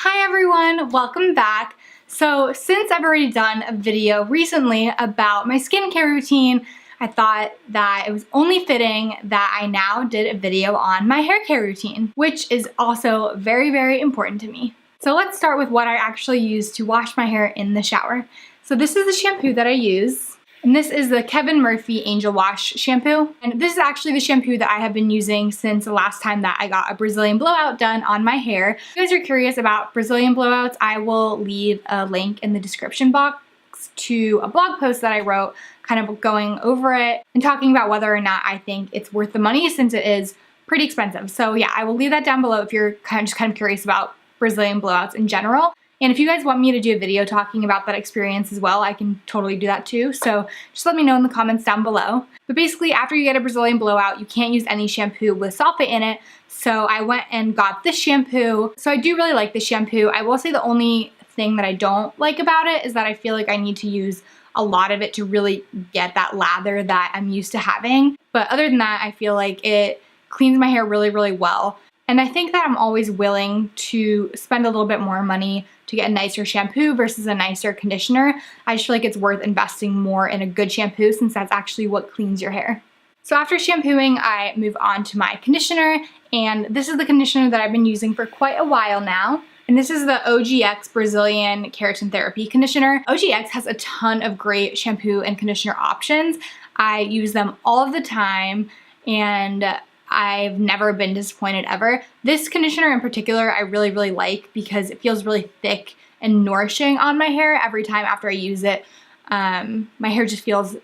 Hi everyone, welcome back. So since I've already done a video recently about my skincare routine, I thought that it was only fitting that I now did a video on my hair care routine, which is also very, very important to me. So let's start with what I actually use to wash my hair in the shower. So this is the shampoo that I use. And this is the Kevin Murphy Angel Wash shampoo. And this is actually the shampoo that I have been using since the last time that I got a Brazilian blowout done on my hair. If you guys are curious about Brazilian blowouts, I will leave a link in the description box to a blog post that I wrote kind of going over it and talking about whether or not I think it's worth the money since it is pretty expensive. So yeah, I will leave that down below if you're kind of curious about Brazilian blowouts in general. And if you guys want me to do a video talking about that experience as well, I can totally do that too. So just let me know in the comments down below. But basically, after you get a Brazilian blowout, you can't use any shampoo with sulfate in it. So I went and got this shampoo. So I do really like this shampoo. I will say the only thing that I don't like about it is that I feel like I need to use a lot of it to really get that lather that I'm used to having. But other than that, I feel like it cleans my hair really, really well. And I think that I'm always willing to spend a little bit more money to get a nicer shampoo versus a nicer conditioner. I just feel like it's worth investing more in a good shampoo since that's actually what cleans your hair. So after shampooing, I move on to my conditioner, and this is the conditioner that I've been using for quite a while now. And this is the OGX Brazilian Keratin Therapy Conditioner. OGX has a ton of great shampoo and conditioner options. I use them all of the time, and I've never been disappointed ever. This conditioner in particular I really, really like because it feels really thick and nourishing on my hair every time after I use it. My hair just feels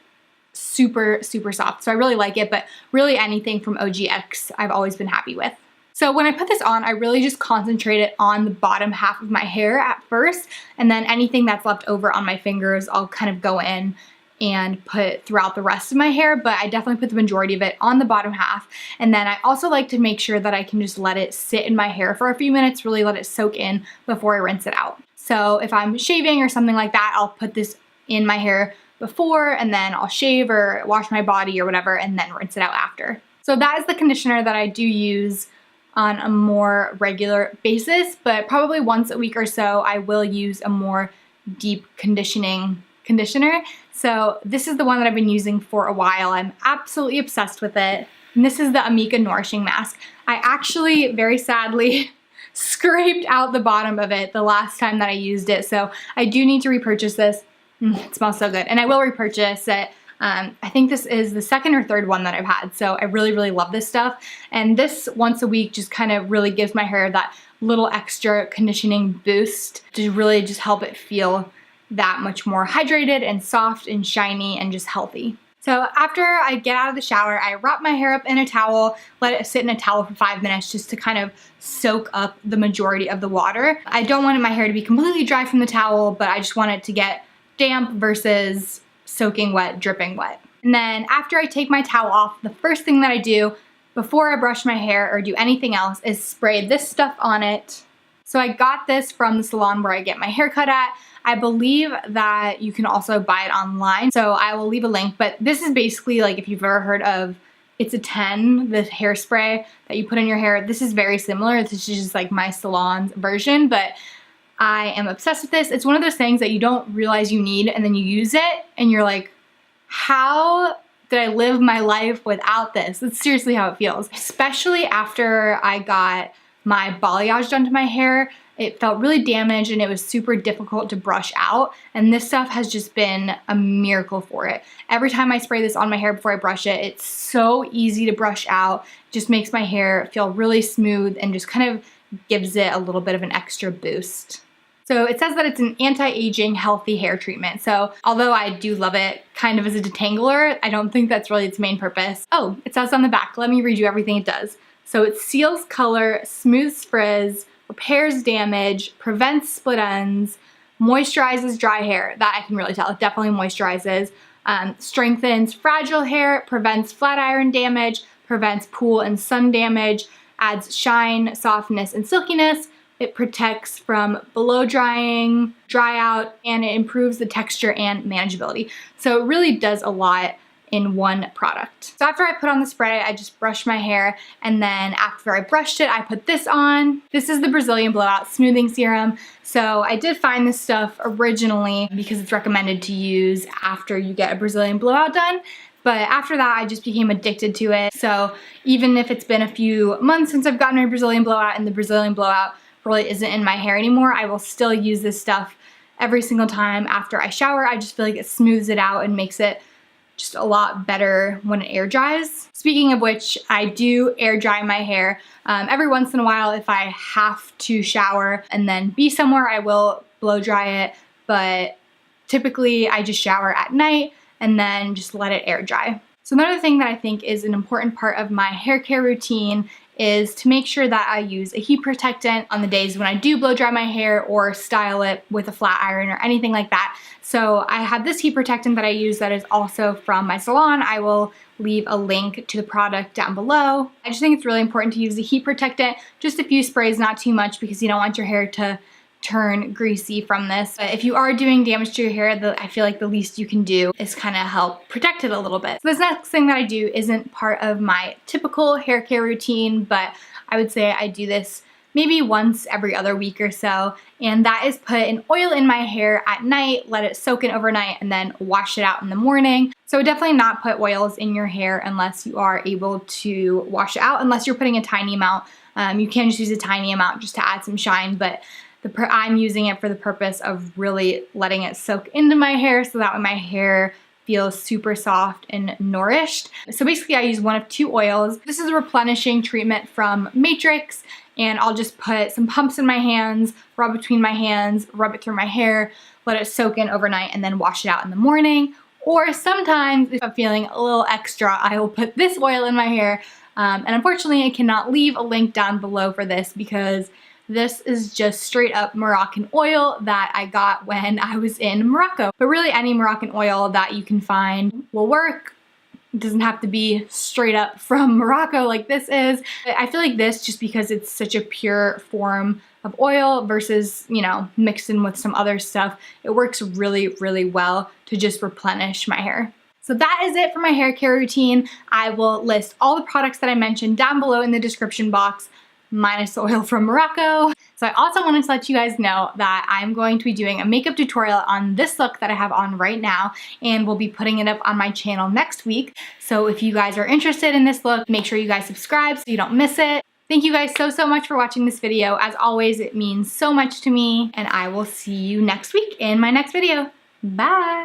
super, super soft. So I really like it, but really anything from OGX I've always been happy with. So when I put this on, I really just concentrated on the bottom half of my hair at first, and then anything that's left over on my fingers, I'll kind of go in and put throughout the rest of my hair, but I definitely put the majority of it on the bottom half. And then I also like to make sure that I can just let it sit in my hair for a few minutes, really let it soak in before I rinse it out. So if I'm shaving or something like that, I'll put this in my hair before, and then I'll shave or wash my body or whatever, and then rinse it out after. So that is the conditioner that I do use on a more regular basis, but probably once a week or so, I will use a more deep conditioning conditioner. So this is the one that I've been using for a while. I'm absolutely obsessed with it. And this is the Amika Nourishing Mask. I actually, very sadly, scraped out the bottom of it the last time that I used it. So I do need to repurchase this. It smells so good. And I will repurchase it. I think this is the second or third one that I've had. So I really, really love this stuff. And this once a week just kind of really gives my hair that little extra conditioning boost to really just help it feel that much more hydrated and soft and shiny and just healthy. So after I get out of the shower, I wrap my hair up in a towel, let it sit in a towel for 5 minutes just to kind of soak up the majority of the water. I don't want my hair to be completely dry from the towel, but I just want it to get damp versus soaking wet, dripping wet. And then after I take my towel off, the first thing that I do before I brush my hair or do anything else is spray this stuff on it. So I got this from the salon where I get my hair cut at. I believe that you can also buy it online, so I will leave a link, but this is basically like if you've ever heard of It's a 10, the hairspray that you put in your hair. This is very similar. This is just like my salon's version, but I am obsessed with this. It's one of those things that you don't realize you need, and then you use it and you're like, how did I live my life without this? That's seriously how it feels. Especially after I got my balayage done to my hair. It felt really damaged and it was super difficult to brush out, and this stuff has just been a miracle for it. Every time I spray this on my hair before I brush it, it's so easy to brush out. It just makes my hair feel really smooth and just kind of gives it a little bit of an extra boost. So it says that it's an anti-aging healthy hair treatment. So although I do love it kind of as a detangler, I don't think that's really its main purpose. Oh, it says on the back, let me read you everything it does. So it seals color, smooths frizz, repairs damage, prevents split ends, moisturizes dry hair. That I can really tell. It definitely moisturizes. Strengthens fragile hair, prevents flat iron damage, prevents pool and sun damage, adds shine, softness, and silkiness. It protects from blow drying, dry out, and it improves the texture and manageability. So it really does a lot. in one product. So after I put on the spray, I just brushed my hair, and then after I brushed it, I put this on. This is the Brazilian Blowout Smoothing Serum. So I did find this stuff originally because it's recommended to use after you get a Brazilian blowout done. But after that, I just became addicted to it. So even if it's been a few months since I've gotten my Brazilian blowout and the Brazilian blowout really isn't in my hair anymore, I will still use this stuff every single time after I shower. I just feel like it smooths it out and makes it just a lot better when it air dries. Speaking of which, I do air dry my hair. Every once in a while, if I have to shower and then be somewhere, I will blow dry it, but typically I just shower at night and then just let it air dry. So another thing that I think is an important part of my hair care routine is to make sure that I use a heat protectant on the days when I do blow dry my hair or style it with a flat iron or anything like that. So I have this heat protectant that I use that is also from my salon. I will leave a link to the product down below. I just think it's really important to use the heat protectant, just a few sprays, not too much, because you don't want your hair to turn greasy from this. But if you are doing damage to your hair, I feel like the least you can do is kind of help protect it a little bit. So this next thing that I do isn't part of my typical hair care routine, but I would say I do this maybe once every other week or so, and that is put an oil in my hair at night, let it soak in overnight, and then wash it out in the morning. So definitely not put oils in your hair unless you are able to wash it out, unless you're putting a tiny amount. You can just use a tiny amount just to add some shine, but I'm using it for the purpose of really letting it soak into my hair so that way my hair feels super soft and nourished. So basically I use one of two oils. This is a replenishing treatment from Matrix, and I'll just put some pumps in my hands, rub between my hands, rub it through my hair, let it soak in overnight, and then wash it out in the morning. Or sometimes if I'm feeling a little extra, I will put this oil in my hair. And unfortunately I cannot leave a link down below for this because this is just straight up Moroccan oil that I got when I was in Morocco. But really any Moroccan oil that you can find will work. It doesn't have to be straight up from Morocco like this is. I feel like this, just because it's such a pure form of oil versus, you know, mixed in with some other stuff, it works really, really well to just replenish my hair. So that is it for my hair care routine. I will list all the products that I mentioned down below in the description box, minus the oil from Morocco. So I also wanted to let you guys know that I'm going to be doing a makeup tutorial on this look that I have on right now, and we'll be putting it up on my channel next week. So if you guys are interested in this look, make sure you guys subscribe so you don't miss it. Thank you guys so much for watching this video. As always, it means so much to me, and I will see you next week in my next video. Bye!